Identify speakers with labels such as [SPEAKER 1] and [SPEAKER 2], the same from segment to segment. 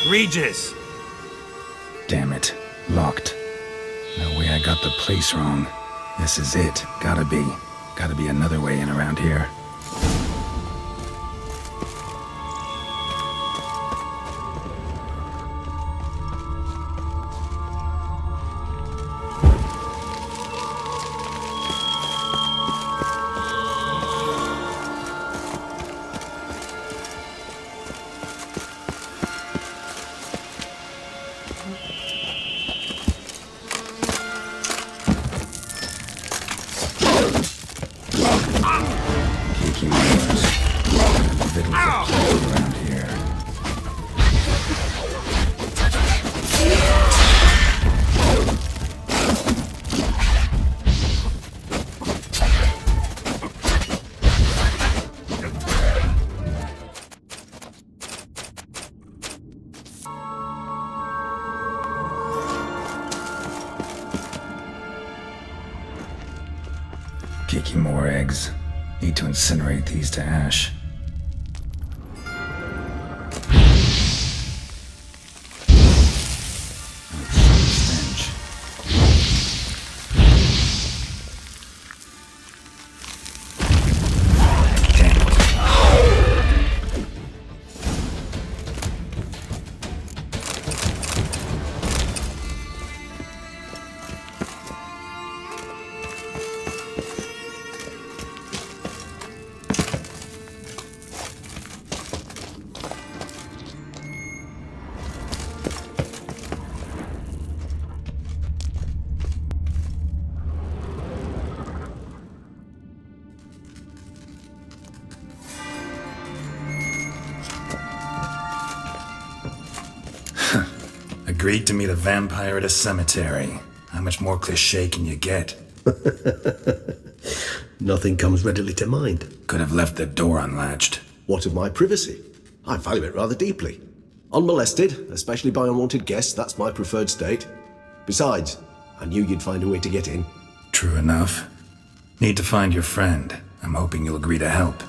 [SPEAKER 1] Regis!
[SPEAKER 2] Damn it. Locked. No way I got the place wrong. This is it. Gotta be. Gotta be another way in around here. Kicking more eggs. Need to incinerate these to ash. Stench. Damn it. Agreed to meet a vampire at a cemetery. How much more cliché can you get?
[SPEAKER 3] Nothing comes readily to mind.
[SPEAKER 2] Could have left the door unlatched.
[SPEAKER 3] What of my privacy? I value it rather deeply. Unmolested, especially by unwanted guests, that's my preferred state. Besides, I knew you'd find a way to get in.
[SPEAKER 2] True enough. Need to find your friend. I'm hoping you'll agree to help.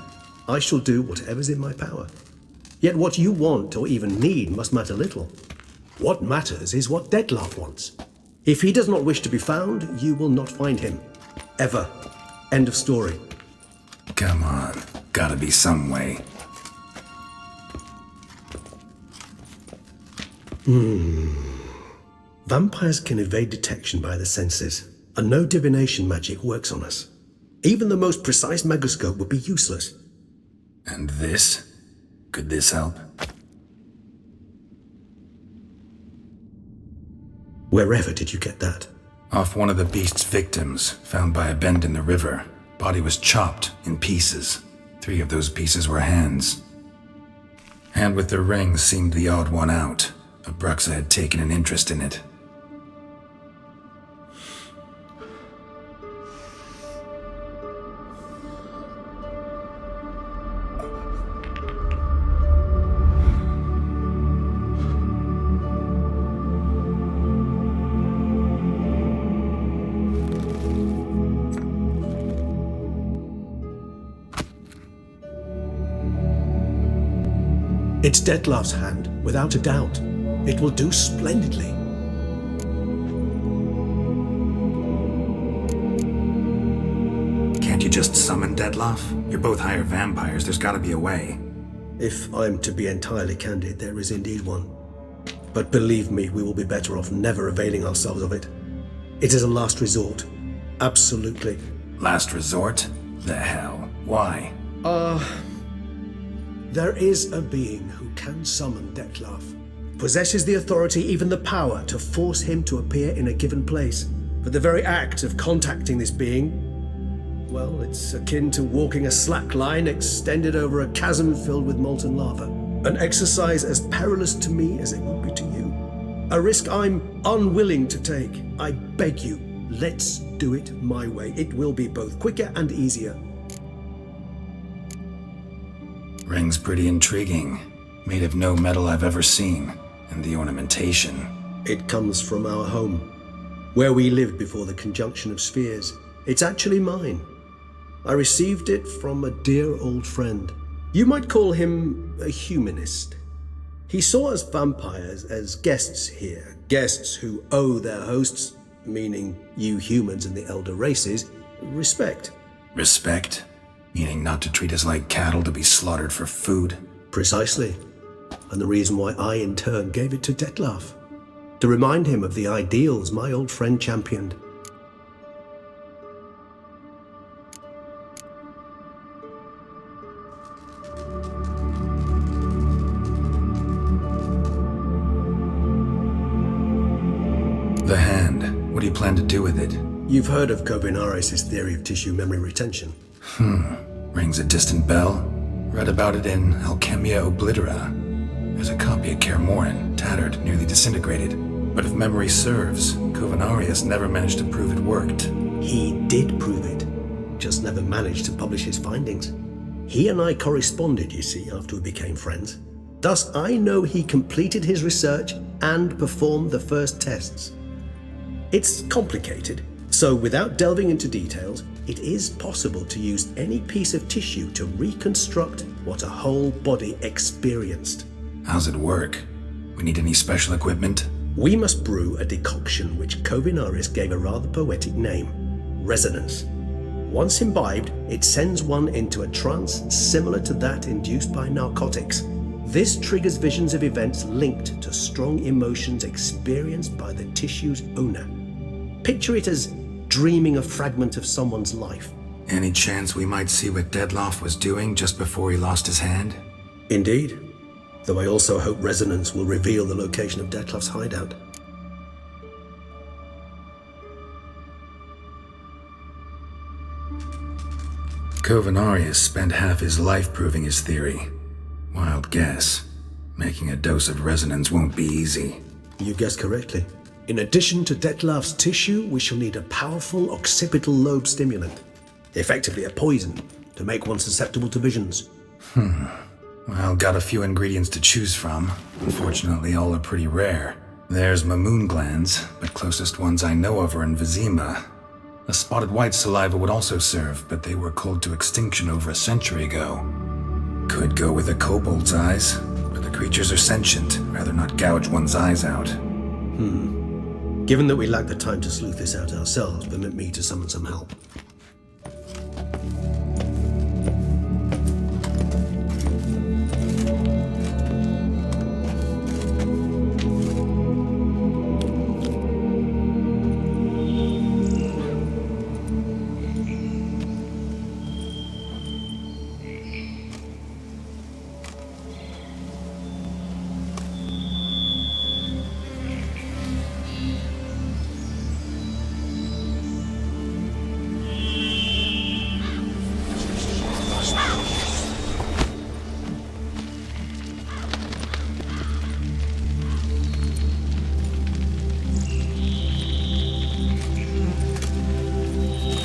[SPEAKER 3] I shall do whatever's in my power. Yet what you want or even need must matter little. What matters is what Dettlaff wants. If he does not wish to be found, you will not find him. Ever. End of story.
[SPEAKER 2] Come on. Gotta be some way.
[SPEAKER 3] Vampires can evade detection by the senses, and no divination magic works on us. Even the most precise megascope would be useless.
[SPEAKER 2] And this? Could this help?
[SPEAKER 3] Wherever did you get that?
[SPEAKER 2] Off one of the beast's victims, found by a bend in the river. Body was chopped in pieces. 3 of those pieces were hands. Hand with the ring seemed the odd one out. Abruxa had taken an interest in it.
[SPEAKER 3] It's Dettlaff's hand, without a doubt. It will do splendidly.
[SPEAKER 2] Can't you just summon Dettlaff? You're both higher vampires, there's gotta be a way.
[SPEAKER 3] If I'm to be entirely candid, there is indeed one. But believe me, we will be better off never availing ourselves of it. It is a last resort. Absolutely.
[SPEAKER 2] Last resort? The hell? Why?
[SPEAKER 3] There is a being who can summon Dettlaff. Possesses the authority, even the power, to force him to appear in a given place. But the very act of contacting this being, well, it's akin to walking a slack line extended over a chasm filled with molten lava. An exercise as perilous to me as it would be to you. A risk I'm unwilling to take. I beg you, let's do it my way. It will be both quicker and easier.
[SPEAKER 2] Ring's pretty intriguing. Made of no metal I've ever seen. And the ornamentation.
[SPEAKER 3] It comes from our home, where we lived before the conjunction of spheres. It's actually mine. I received it from a dear old friend. You might call him a humanist. He saw us vampires as guests here, guests who owe their hosts, meaning you humans and the elder races, respect.
[SPEAKER 2] Respect? Meaning not to treat us like cattle to be slaughtered for food?
[SPEAKER 3] Precisely. And the reason why I in turn gave it to Detlef. To remind him of the ideals my old friend championed.
[SPEAKER 2] The hand. What do you plan to do with it?
[SPEAKER 3] You've heard of Kovinaris' theory of tissue memory retention.
[SPEAKER 2] Rings a distant bell. Read about it in Alchemia Oblitera. There's a copy of Kermoran, tattered, nearly disintegrated. But if memory serves, Kovinaris never managed to prove it worked.
[SPEAKER 3] He did prove it, just never managed to publish his findings. He and I corresponded, you see, after we became friends. Thus, I know he completed his research and performed the first tests. It's complicated, so without delving into details, it is possible to use any piece of tissue to reconstruct what a whole body experienced.
[SPEAKER 2] How's it work? We need any special equipment?
[SPEAKER 3] We must brew a decoction which Kovinaris gave a rather poetic name, resonance. Once imbibed, it sends one into a trance similar to that induced by narcotics. This triggers visions of events linked to strong emotions experienced by the tissue's owner. Picture it as dreaming a fragment of someone's life.
[SPEAKER 2] Any chance we might see what Detlef was doing just before he lost his hand?
[SPEAKER 3] Indeed. Though I also hope resonance will reveal the location of Detlef's hideout.
[SPEAKER 2] Kovinaris spent half his life proving his theory. Wild guess. Making a dose of resonance won't be easy.
[SPEAKER 3] You guessed correctly. In addition to Detlef's tissue, we shall need a powerful occipital lobe stimulant. Effectively a poison, to make one susceptible to visions.
[SPEAKER 2] Well, got a few ingredients to choose from. Unfortunately, all are pretty rare. There's mamoon glands, but closest ones I know of are in Vizima. A spotted white saliva would also serve, but they were cold to extinction over a century ago. Could go with a kobold's eyes, but the creatures are sentient, rather not gouge one's eyes out.
[SPEAKER 3] Given that we lack the time to sleuth this out ourselves, permit me to summon some help.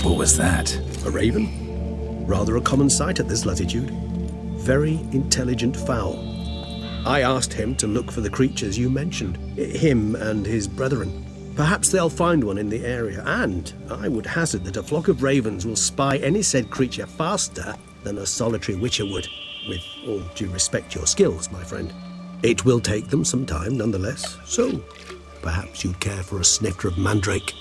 [SPEAKER 2] What was that?
[SPEAKER 3] A raven? Rather a common sight at this latitude. Very intelligent fowl. I asked him to look for the creatures you mentioned, him and his brethren. Perhaps they'll find one in the area, and I would hazard that a flock of ravens will spy any said creature faster than a solitary witcher would, with all due respect to your skills, my friend. It will take them some time nonetheless, so perhaps you'd care for a snifter of mandrake.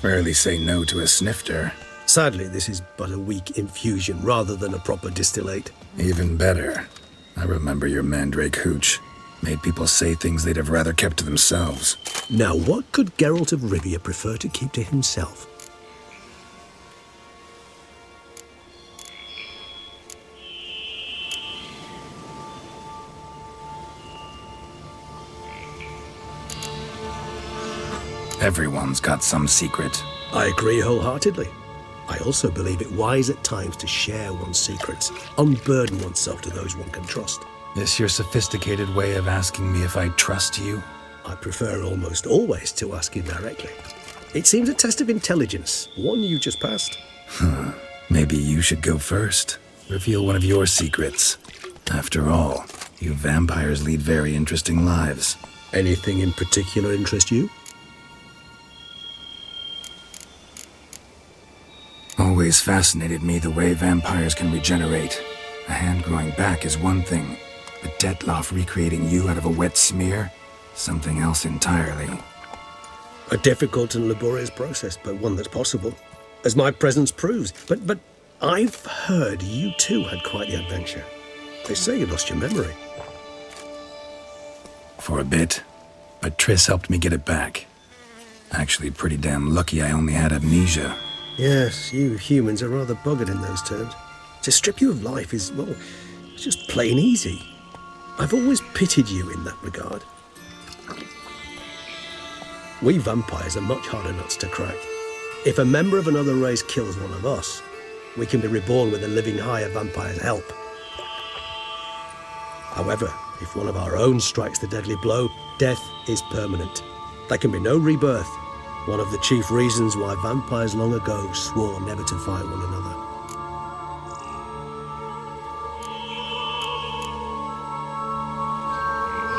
[SPEAKER 2] Rarely say no to a snifter.
[SPEAKER 3] Sadly, this is but a weak infusion rather than a proper distillate.
[SPEAKER 2] Even better. I remember your mandrake hooch. Made people say things they'd have rather kept to themselves.
[SPEAKER 3] Now, what could Geralt of Rivia prefer to keep to himself?
[SPEAKER 2] Everyone's got some secret.
[SPEAKER 3] I agree wholeheartedly. I also believe it wise at times to share one's secrets, unburden oneself to those one can trust.
[SPEAKER 2] This your sophisticated way of asking me if I trust you?
[SPEAKER 3] I prefer almost always to ask you directly. It seems a test of intelligence, one you just passed.
[SPEAKER 2] Maybe you should go first. Reveal one of your secrets. After all, you vampires lead very interesting lives.
[SPEAKER 3] Anything in particular interest you?
[SPEAKER 2] always fascinated me the way vampires can regenerate. A hand growing back is one thing, but Detloff recreating you out of a wet smear? Something else entirely.
[SPEAKER 3] A difficult and laborious process, but one that's possible, as my presence proves. But I've heard you too had quite the adventure. They say you lost your memory.
[SPEAKER 2] For a bit, but Triss helped me get it back. Actually, pretty damn lucky I only had amnesia.
[SPEAKER 3] Yes, you humans are rather buggered in those terms. To strip you of life is, well, it's just plain easy. I've always pitied you in that regard. We vampires are much harder nuts to crack. If a member of another race kills one of us, we can be reborn with a living higher vampire's help. However, if one of our own strikes the deadly blow, death is permanent. There can be no rebirth. One of the chief reasons why vampires long ago swore never to fight one another.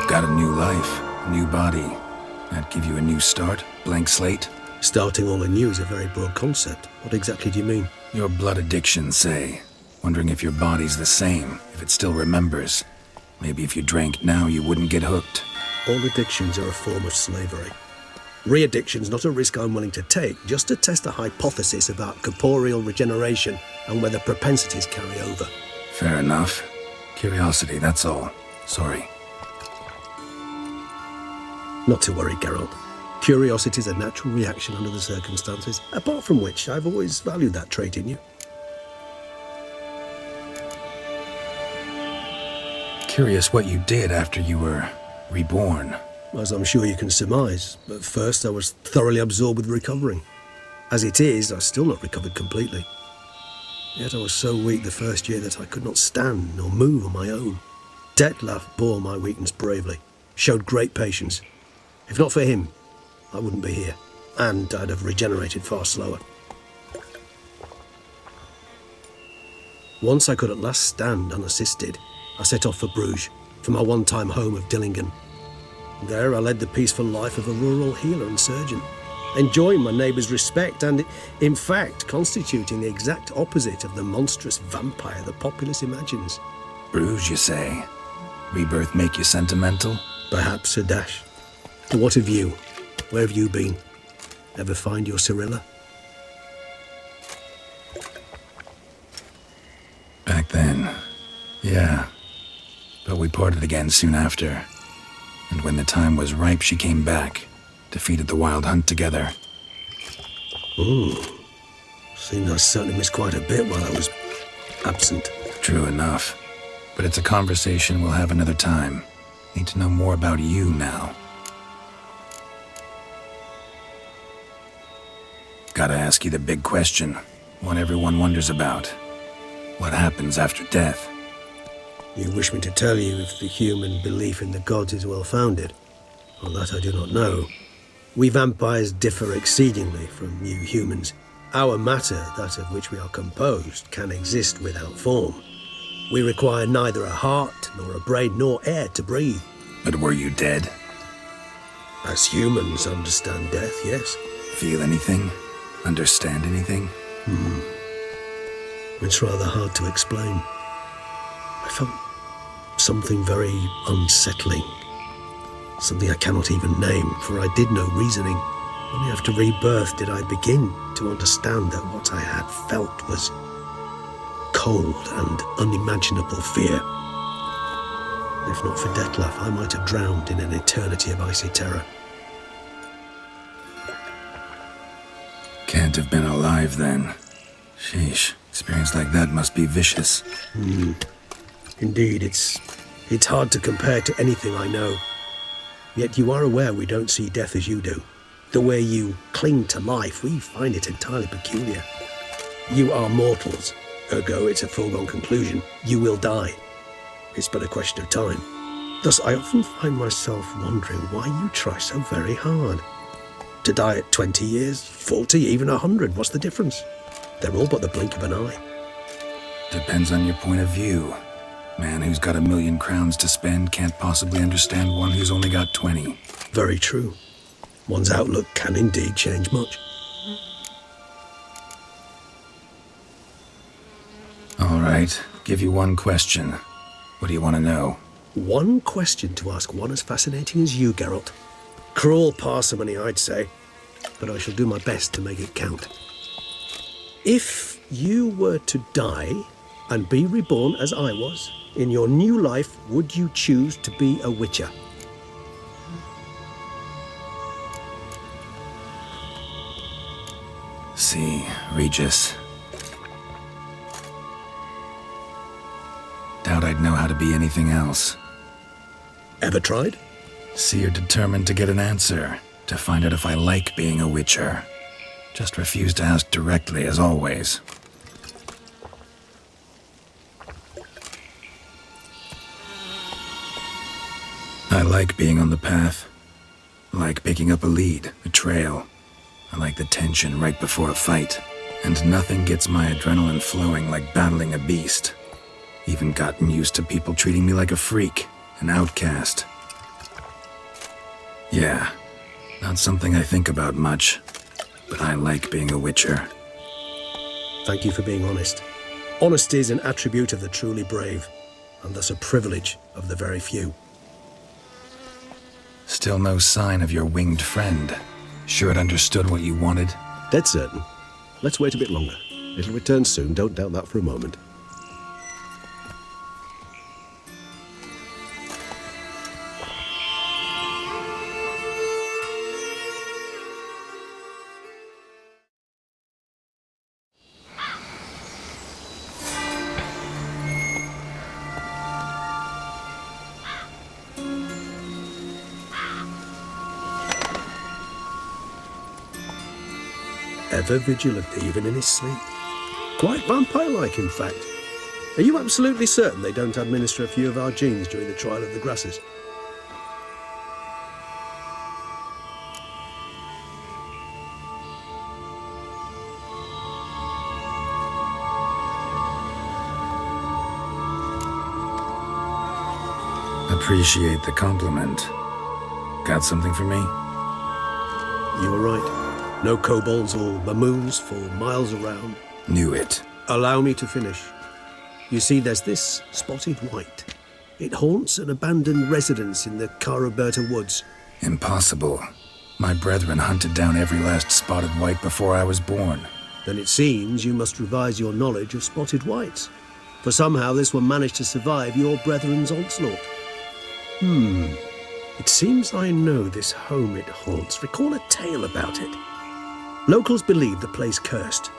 [SPEAKER 2] Got a new life, a new body. That give you a new start? Blank slate?
[SPEAKER 3] Starting all anew is a very broad concept. What exactly do you mean?
[SPEAKER 2] Your blood addiction, say. Wondering if your body's the same, if it still remembers. Maybe if you drank now, you wouldn't get hooked.
[SPEAKER 3] All addictions are a form of slavery. Re-addiction's not a risk I'm willing to take, just to test a hypothesis about corporeal regeneration and whether propensities carry over.
[SPEAKER 2] Fair enough. Curiosity, that's all. Sorry.
[SPEAKER 3] Not to worry, Geralt. Curiosity is a natural reaction under the circumstances, apart from which I've always valued that trait in you.
[SPEAKER 2] Curious what you did after you were reborn.
[SPEAKER 3] As I'm sure you can surmise, at first I was thoroughly absorbed with recovering. As it is, I've still not recovered completely. Yet I was so weak the first year that I could not stand nor move on my own. Detloff bore my weakness bravely, showed great patience. If not for him, I wouldn't be here, and I'd have regenerated far slower. Once I could at last stand unassisted, I set off for Bruges, for my one-time home of Dillingen. There I led the peaceful life of a rural healer and surgeon, enjoying my neighbours' respect and, in fact, constituting the exact opposite of the monstrous vampire the populace imagines.
[SPEAKER 2] Bruges, you say? Rebirth make you sentimental?
[SPEAKER 3] Perhaps a dash. What of you? Where have you been? Ever find your Cyrilla?
[SPEAKER 2] Back then, yeah. But we parted again soon after. And when the time was ripe, she came back, defeated the Wild Hunt together.
[SPEAKER 3] Seems I certainly missed quite a bit while I was absent.
[SPEAKER 2] True enough. But it's a conversation we'll have another time. Need to know more about you now. Gotta ask you the big question, one everyone wonders about. What happens after death?
[SPEAKER 3] You wish me to tell you if the human belief in the gods is well-founded? Well, that I do not know. We vampires differ exceedingly from you humans. Our matter, that of which we are composed, can exist without form. We require neither a heart, nor a brain, nor air to breathe.
[SPEAKER 2] But were you dead?
[SPEAKER 3] As humans understand death, yes.
[SPEAKER 2] Feel anything? Understand anything?
[SPEAKER 3] It's rather hard to explain. I felt something very unsettling. Something I cannot even name, for I did no reasoning. Only after rebirth did I begin to understand that what I had felt was cold and unimaginable fear. If not for Detloff, I might have drowned in an eternity of icy terror.
[SPEAKER 2] Can't have been alive then. Sheesh, experience like that must be vicious.
[SPEAKER 3] Indeed, it's hard to compare to anything I know. Yet you are aware we don't see death as you do. The way you cling to life, we find it entirely peculiar. You are mortals, ergo it's a foregone conclusion. You will die. It's but a question of time. Thus, I often find myself wondering why you try so very hard. To die at 20 years, 40, even 100, what's the difference? They're all but the blink of an eye.
[SPEAKER 2] Depends on your point of view. Man who's got 1,000,000 crowns to spend can't possibly understand one who's only got 20.
[SPEAKER 3] Very true. One's outlook can indeed change much.
[SPEAKER 2] right, give you one question. What do you want to know?
[SPEAKER 3] One question to ask one as fascinating as you, Geralt. Cruel parsimony, I'd say, but I shall do my best to make it count. If you were to die and be reborn as I was, in your new life, would you choose to be a Witcher?
[SPEAKER 2] See, Regis. Doubt I'd know how to be anything else.
[SPEAKER 3] Ever tried?
[SPEAKER 2] See, you're determined to get an answer, to find out if I like being a Witcher. Just refuse to ask directly, as always. I like being on the path. I like picking up a lead, a trail. I like the tension right before a fight. And nothing gets my adrenaline flowing like battling a beast. Even gotten used to people treating me like a freak, an outcast. Yeah, not something I think about much, but I like being a Witcher.
[SPEAKER 3] Thank you for being honest. Honesty is an attribute of the truly brave, and thus a privilege of the very few.
[SPEAKER 2] Still no sign of your winged friend. Sure it understood what you wanted?
[SPEAKER 3] Dead certain. Let's wait a bit longer. It'll return soon, don't doubt that for a moment. Ever vigilant, even in his sleep. Quite vampire-like, in fact. Are you absolutely certain they don't administer a few of our genes during the trial of the grasses?
[SPEAKER 2] Appreciate the compliment. Got something for me?
[SPEAKER 3] You were right. No kobolds or mamoons for miles around.
[SPEAKER 2] Knew it.
[SPEAKER 3] Allow me to finish. You see, there's this spotted white. It haunts an abandoned residence in the Caraberta woods.
[SPEAKER 2] Impossible. My brethren hunted down every last spotted white before I was born.
[SPEAKER 3] Then it seems you must revise your knowledge of spotted whites. For somehow this one managed to survive your brethren's onslaught. It seems I know this home it haunts. Recall a tale about it. Locals believe the place cursed.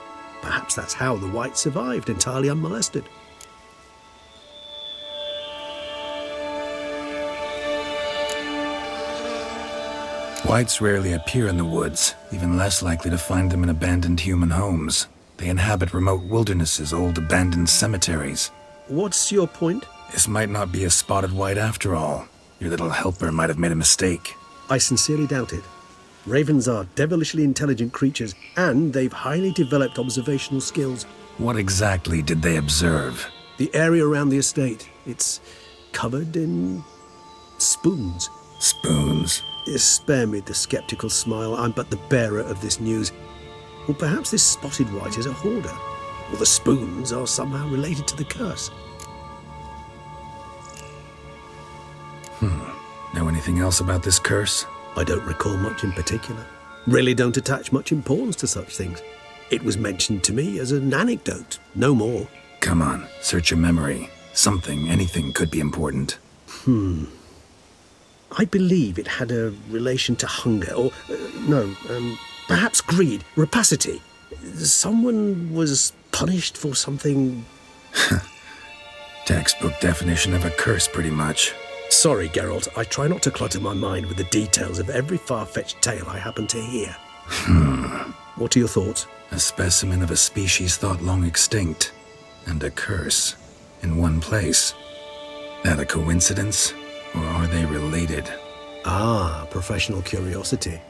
[SPEAKER 3] Perhaps that's how the white survived, entirely unmolested.
[SPEAKER 2] Whites rarely appear in the woods, even less likely to find them in abandoned human homes. They inhabit remote wildernesses, old abandoned cemeteries.
[SPEAKER 3] What's your point?
[SPEAKER 2] This might not be a spotted white after all. Your little helper might have made a mistake.
[SPEAKER 3] I sincerely doubt it. Ravens are devilishly intelligent creatures, and they've highly developed observational skills.
[SPEAKER 2] What exactly did they observe?
[SPEAKER 3] The area around the estate, it's covered in spoons.
[SPEAKER 2] Spoons?
[SPEAKER 3] Spare me the skeptical smile. I'm but the bearer of this news. Or perhaps this spotted white is a hoarder, or the spoons are somehow related to the curse.
[SPEAKER 2] Know anything else about this curse?
[SPEAKER 3] I don't recall much in particular. Really don't attach much importance to such things. It was mentioned to me as an anecdote, no more.
[SPEAKER 2] Come on, search your memory. Something, anything could be important.
[SPEAKER 3] I believe it had a relation to hunger, or, perhaps greed, rapacity. Someone was punished for something...
[SPEAKER 2] Textbook definition of a curse, pretty much.
[SPEAKER 3] Sorry, Geralt, I try not to clutter my mind with the details of every far-fetched tale I happen to hear. What are your thoughts?
[SPEAKER 2] A specimen of a species thought long extinct, and a curse, in one place. That a coincidence, or are they related?
[SPEAKER 3] Ah, professional curiosity.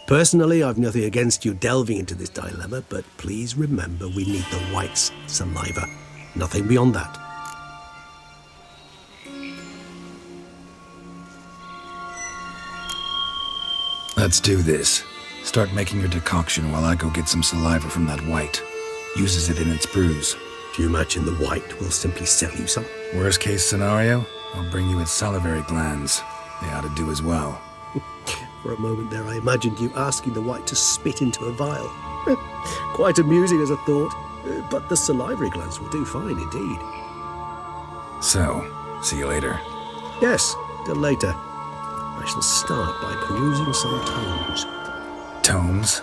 [SPEAKER 3] Personally, I've nothing against you delving into this dilemma, but please remember we need the white's saliva. Nothing beyond that.
[SPEAKER 2] Let's do this. Start making your decoction while I go get some saliva from that white. Uses it in its brews.
[SPEAKER 3] Do you imagine the White will simply sell you some?
[SPEAKER 2] Worst case scenario, I'll bring you its salivary glands. They ought to do as well.
[SPEAKER 3] For a moment there, I imagined you asking the White to spit into a vial. Quite amusing as a thought, but the salivary glands will do fine indeed.
[SPEAKER 2] So, see you later.
[SPEAKER 3] Yes, till later. I shall start by perusing some tomes.
[SPEAKER 2] Tomes?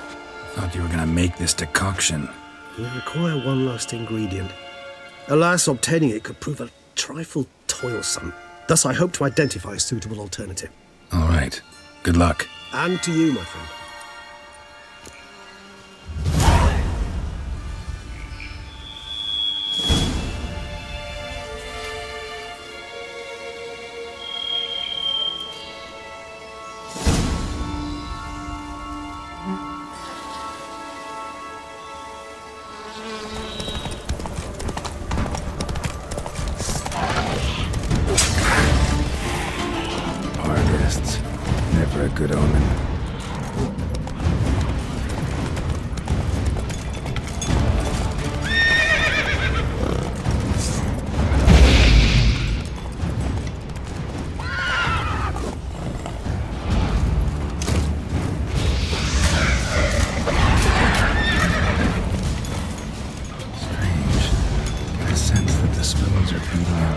[SPEAKER 2] Thought you were gonna make this decoction.
[SPEAKER 3] You require one last ingredient. Alas, obtaining it could prove a trifle toilsome. Thus, I hope to identify a suitable alternative.
[SPEAKER 2] All right. Good luck.
[SPEAKER 3] And to you, my friend.
[SPEAKER 2] Artists. Never a good omen.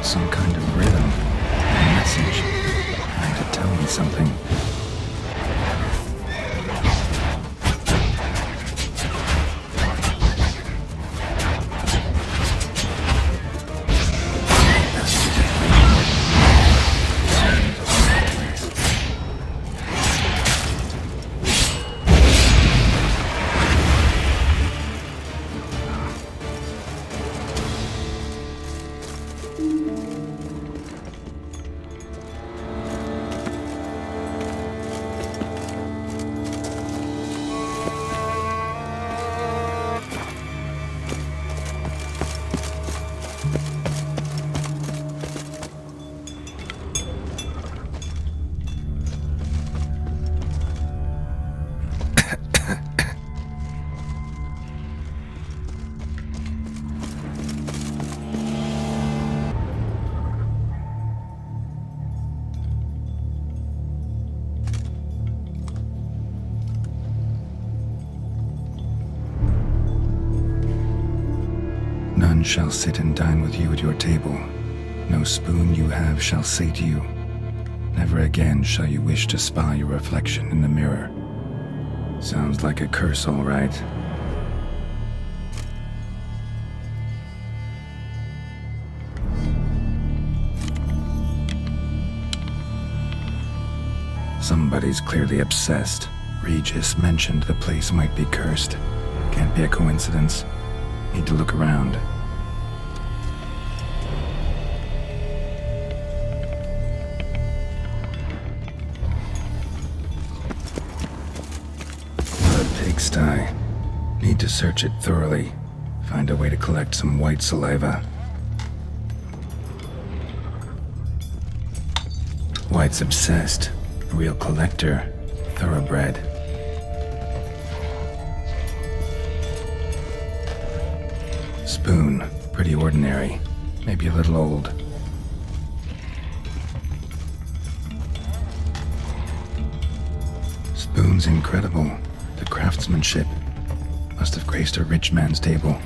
[SPEAKER 2] Some kind of rhythm, a message, trying to tell me something. None shall sit and dine with you at your table. No spoon you have shall say to you, never again shall you wish to spy your reflection in the mirror. Sounds like a curse, all right. Somebody's clearly obsessed. Regis mentioned the place might be cursed. Can't be a coincidence. Need to look around. A pigsty. Need to search it thoroughly. Find a way to collect some white saliva. White's obsessed. A real collector. Thoroughbred. Spoon. Pretty ordinary. Maybe a little old. Spoon's incredible. The craftsmanship. Must have graced a rich man's table.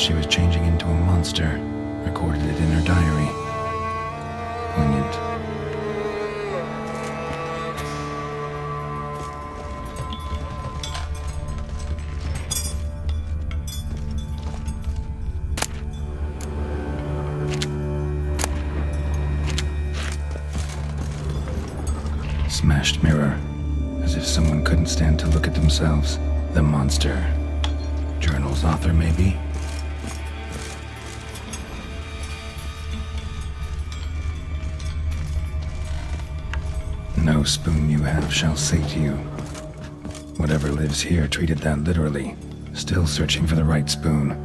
[SPEAKER 2] she was changing into a monster, recorded it in her diary. Poignant. Smashed mirror, as if someone couldn't stand to look at themselves. The monster. Journal's author, maybe? No spoon you have shall sate you. Whatever lives here treated that literally. Still searching for the right spoon.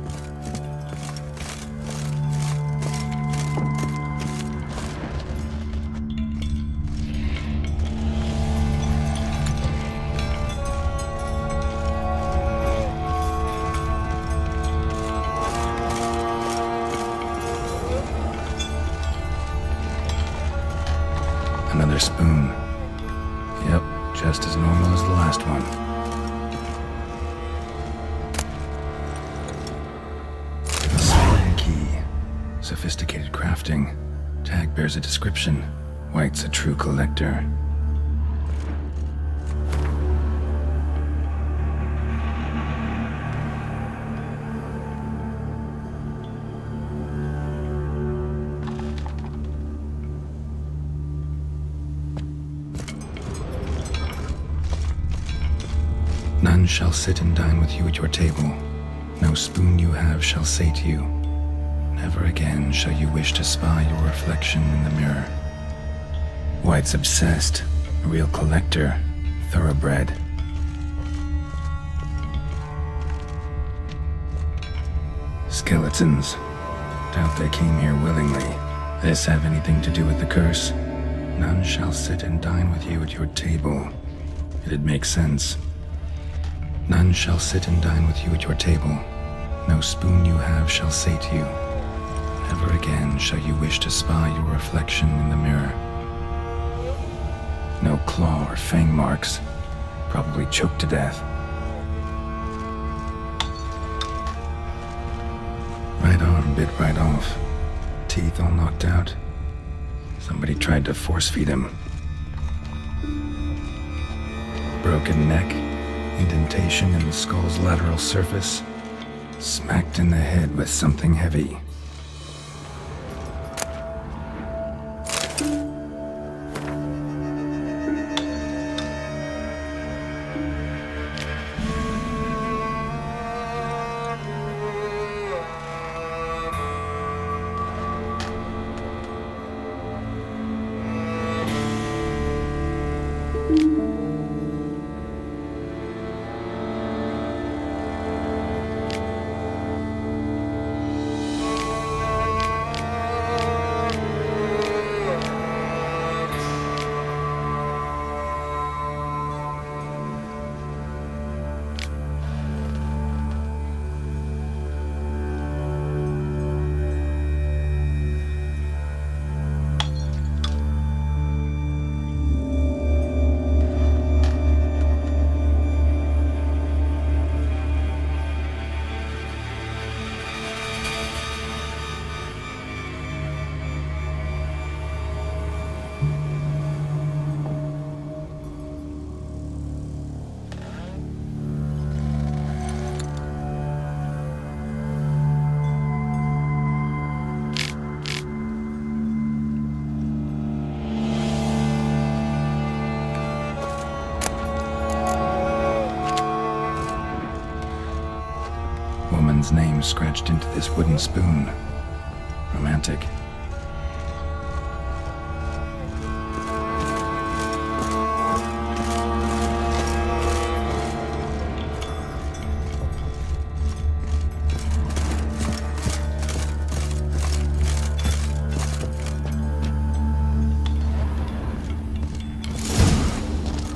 [SPEAKER 2] Another spoon. Yep, just as normal as the last one. A spine key. Sophisticated crafting. Tag bears a description. White's a true collector. None shall sit and dine with you at your table. No spoon you have shall sate you. Never again shall you wish to spy your reflection in the mirror. White's obsessed, a real collector, thoroughbred. Skeletons. Doubt they came here willingly. This have anything to do with the curse? None shall sit and dine with you at your table. It'd make sense. None shall sit and dine with you at your table. No spoon you have shall sate you. Never again shall you wish to spy your reflection in the mirror. No claw or fang marks. Probably choked to death. Right arm bit right off. Teeth all knocked out. Somebody tried to force feed him. Broken neck. Indentation in the skull's lateral surface. Smacked in the head with something heavy. Woman's name scratched into this wooden spoon. Romantic.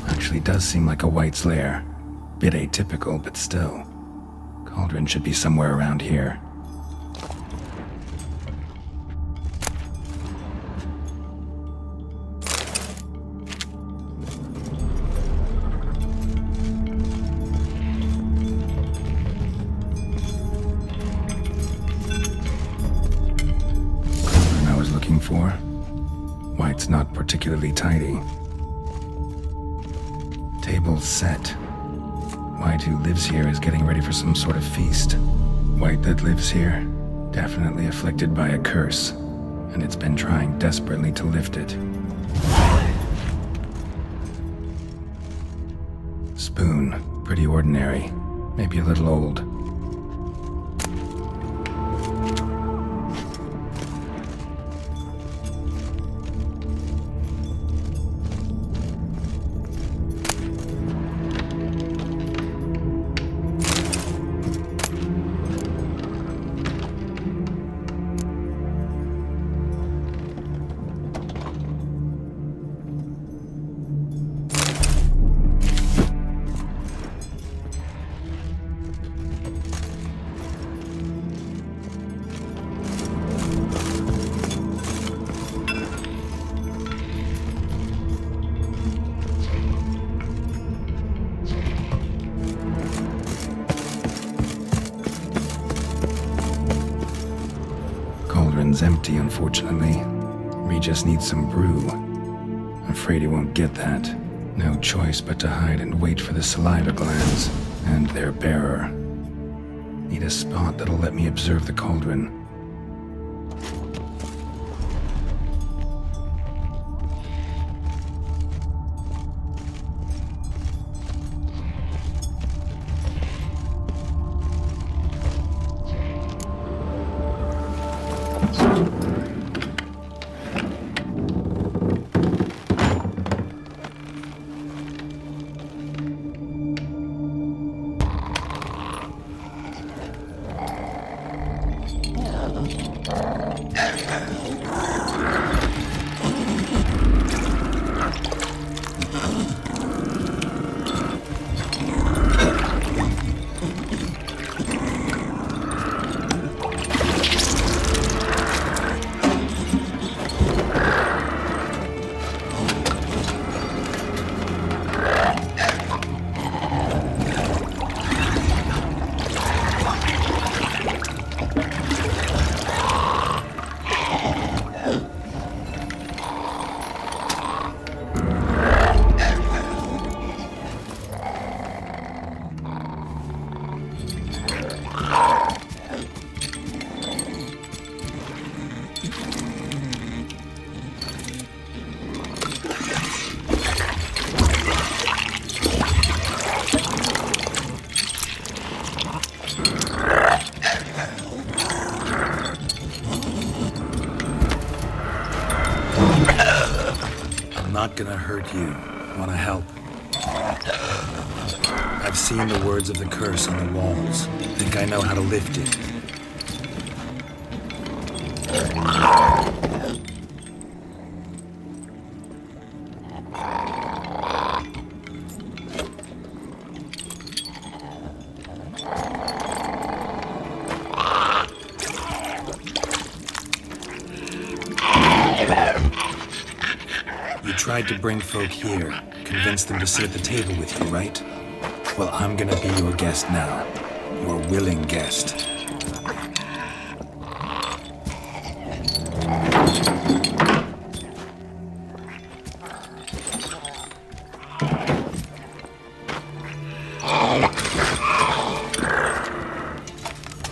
[SPEAKER 2] Actually does seem like a White's lair. Bit atypical, but still. Cauldron should be somewhere around here. White's not particularly tidy. Table set. White, who lives here, is getting ready for some sort of feast. White that lives here, definitely afflicted by a curse, and it's been trying desperately to lift it. Spoon, pretty ordinary, maybe a little old. Cauldron's empty, unfortunately. Regis needs some brew. Afraid he won't get that. No choice but to hide and wait for the saliva glands and their bearer. Need a spot that'll let me observe the cauldron. Not gonna hurt you. Wanna help? I've seen the words of the curse on the walls. Think I know how to lift it. Tried to bring folk here, convince them to sit at the table with you, right? Well, I'm gonna be your guest now. Your willing guest.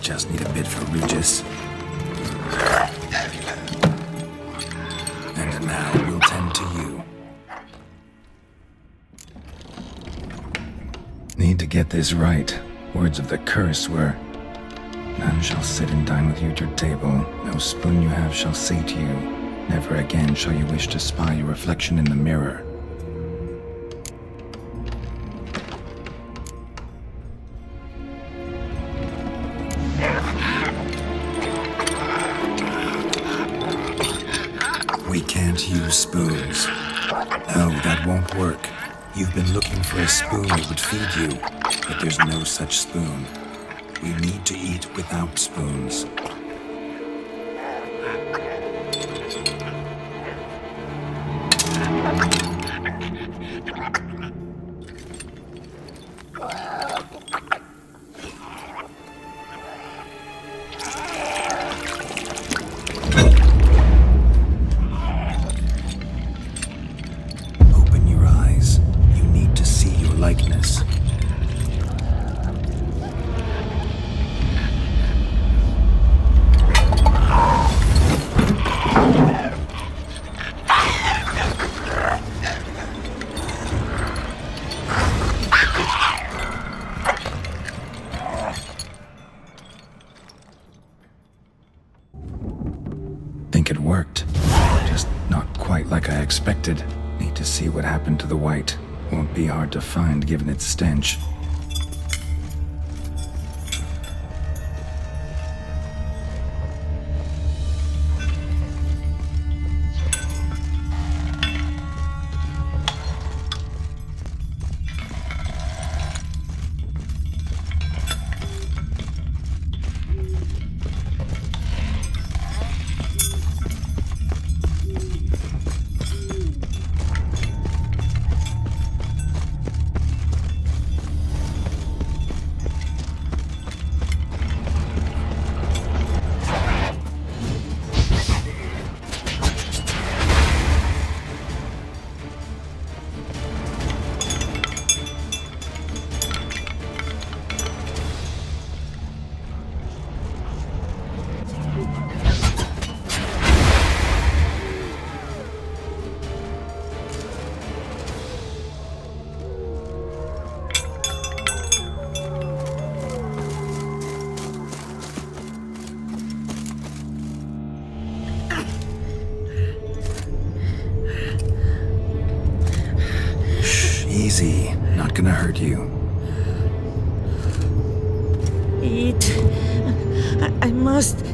[SPEAKER 2] Just need a bit for Regis. And now we'll tend to you. Need to get this right. Words of the curse were, none shall sit and dine with you at your table. No spoon you have shall say to you, never again shall you wish to spy your reflection in the mirror. We can't use spoons. No, that won't work. You've been looking for a spoon that would feed you, but there's no such spoon. We need to eat without spoons. quite like I expected. Need to see what happened to the white. Won't be hard to find given its stench. Easy, not gonna hurt you.
[SPEAKER 1] Eat. I must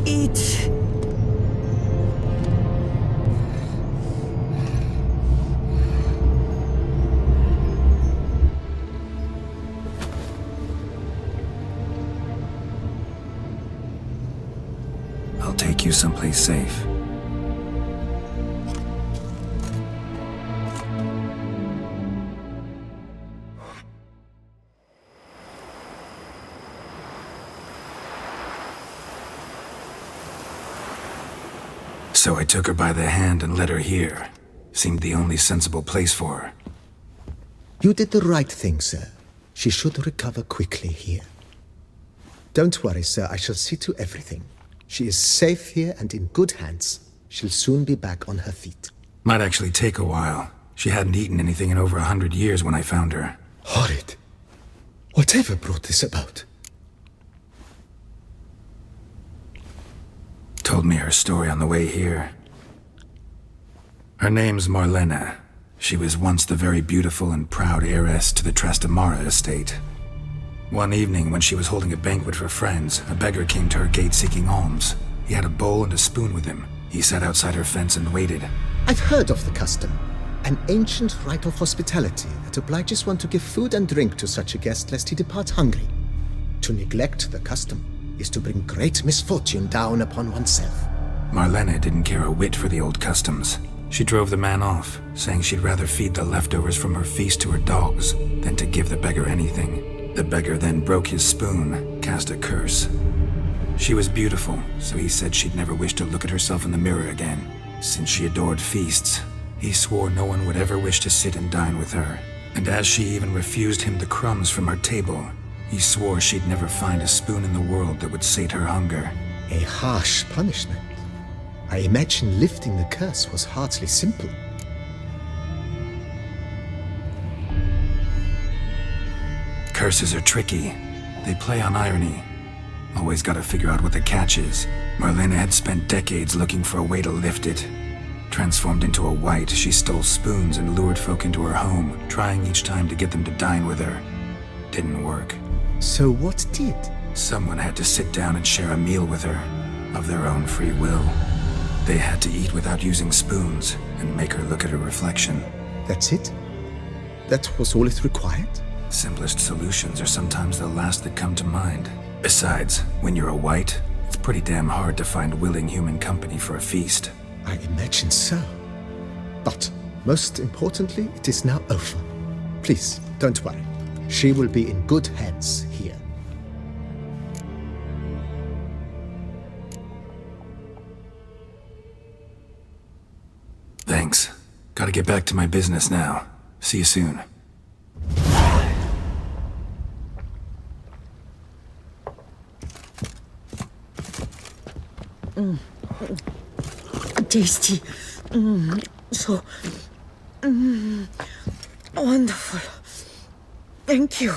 [SPEAKER 1] eat.
[SPEAKER 2] I'll take you someplace safe. So I took her by the hand and led her here. Seemed the only sensible place for her.
[SPEAKER 4] You did the right thing, sir. She should recover quickly here. Don't worry, sir. I shall see to everything. She is safe here and in good hands. She'll soon be back on her feet.
[SPEAKER 2] Might actually take a while. She hadn't eaten anything in over 100 years when I found her.
[SPEAKER 4] Horrid. Whatever brought this about?
[SPEAKER 2] Told me her story on the way here. Her name's Marlena. She was once the very beautiful and proud heiress to the Trastamara estate. One evening, when she was holding a banquet for friends, a beggar came to her gate seeking alms. He had a bowl and a spoon with him. He sat outside her fence and waited.
[SPEAKER 4] I've heard of the custom. An ancient rite of hospitality that obliges one to give food and drink to such a guest lest he depart hungry. To neglect the custom is to bring great misfortune down upon oneself.
[SPEAKER 2] Marlena didn't care a whit for the old customs. She drove the man off, saying she'd rather feed the leftovers from her feast to her dogs than to give the beggar anything. The beggar then broke his spoon, cast a curse. She was beautiful, so he said she'd never wish to look at herself in the mirror again. Since she adored feasts, he swore no one would ever wish to sit and dine with her. And as she even refused him the crumbs from her table, he swore she'd never find a spoon in the world that would sate her hunger.
[SPEAKER 4] A harsh punishment. I imagine lifting the curse was hardly simple.
[SPEAKER 2] Curses are tricky. They play on irony. Always gotta figure out what the catch is. Marlena had spent decades looking for a way to lift it. Transformed into a white, she stole spoons and lured folk into her home, trying each time to get them to dine with her. Didn't work.
[SPEAKER 4] So what did?
[SPEAKER 2] Someone had to sit down and share a meal with her, of their own free will. They had to eat without using spoons, and make her look at her reflection.
[SPEAKER 4] That's it? That was all it required?
[SPEAKER 2] Simplest solutions are sometimes the last that come to mind. Besides, when you're a white, it's pretty damn hard to find willing human company for a feast.
[SPEAKER 4] I imagine so. But, most importantly, it is now over. Please, don't worry. She will be in good hands here.
[SPEAKER 2] Thanks. Gotta get back to my business now. See you soon.
[SPEAKER 1] Tasty. So wonderful. Thank you.